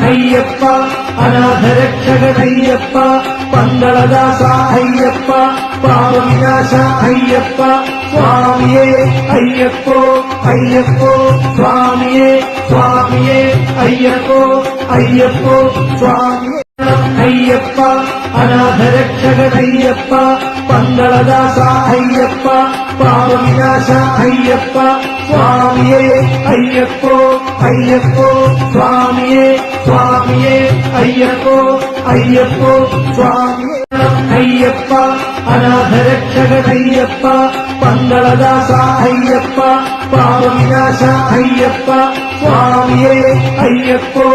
అయ్యప్ప అనాథరక్షగణయ్యప్ప పందళదాస అయ్యప్ప పాప వినాశ అయ్యప్ప స్వామియే అయ్యప్పో అయ్యప్పో స్వామియే స్వామియే అయ్యప్పో అయ్యప్పో స్వామియే అయ్యప్ప అనాథరక్షగణయ్యప్ప పందళదాస అయ్యప్ప పాప వినాశ అయ్యప్ప స్వామియే అయ్యప్పో అయ్యప్పో స్వామియే స్వామియే అయ్యప్పో అయ్యప్పో స్వామియే అయ్యప్ప అనాథరక్షగణయ్యప్ప పందళదాస అయ్యప్ప పాప వినాశ అయ్యప్ప స్వామియే అయ్యప్పో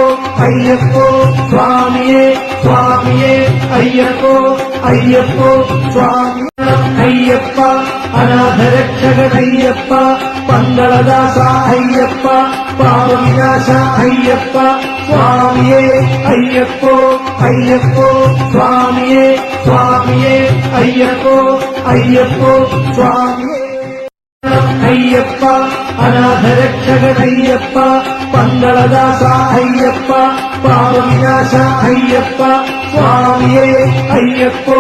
అయ్యప్పో స్వామియే స్వామియే అయ్యప్పో అయ్యప్పో స్వామి అయ్యప్ప అనాథరక్షగణయ్యప్ప పందళదాస అయ్యప్ప పాప వినాశ అయ్యప్ప స్వామియే అయ్యప్పో అయ్యప్పో స్వామియే స్వామియే అయ్యప్పో అయ్యప్పో స్వామియే అయ్యప్ప అనాథరక్షగణయ్యప్ప పందళదాస అయ్యప్ప పాప వినాశ అయ్యప్ప స్వామియే అయ్యప్పో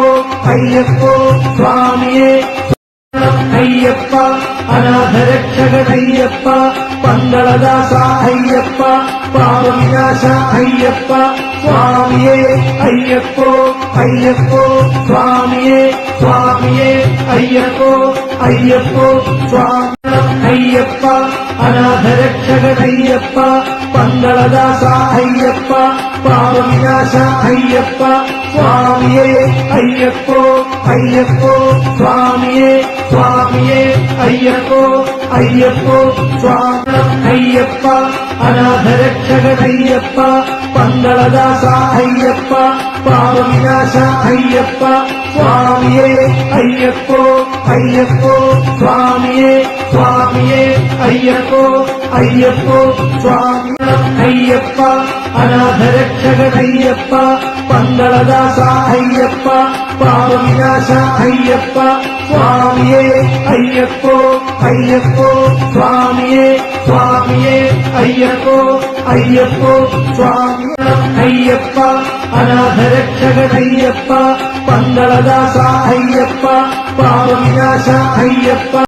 అయ్యప్పో స్వామియే అయ్యప్ప అనాథరక్షగణయ్యప్ప పందళదాస అయ్యప్ప పాప వినాశ అయ్యప్ప స్వామియే అయ్యప్పో అయ్యప్పో స్వామియే స్వామియే అయ్యప్పో అయ్యప్పో స్వామి అయ్యప్ప అనాథరక్షగణయ్యప్ప పందళదాస అయ్యప్ప పాప వినాశ అయ్యప్ప స్వామియే అయ్యప్పో అయ్యప్పో స్వామియే స్వామియే అయ్యప్పో అయ్యప్పో స్వామి అయ్యప్ప అనాథరక్షగణయ్యప్ప పందళదాస అయ్యప్ప పాప వినాశ అయ్యప్ప స్వామియే అయ్యప్పో అయ్యప్పో స్వామియే స్వామియే అయ్యప్పో అయ్యప్పో స్వామి అయ్యప్ప అనాథరక్షగణయ్యప్ప పందళదాస అయ్యప్ప పాప వినాశ అయ్యప్ప స్వామియే అయ్యప్పో అయ్యప్పో స్వామియే స్వామియే అయ్యప్పో అయ్యప్పో స్వామి అయ్యప్ప అనాథరక్షగణయ్యప్ప పందళదాస అయ్యప్ప పాప వినాశ అయ్యప్ప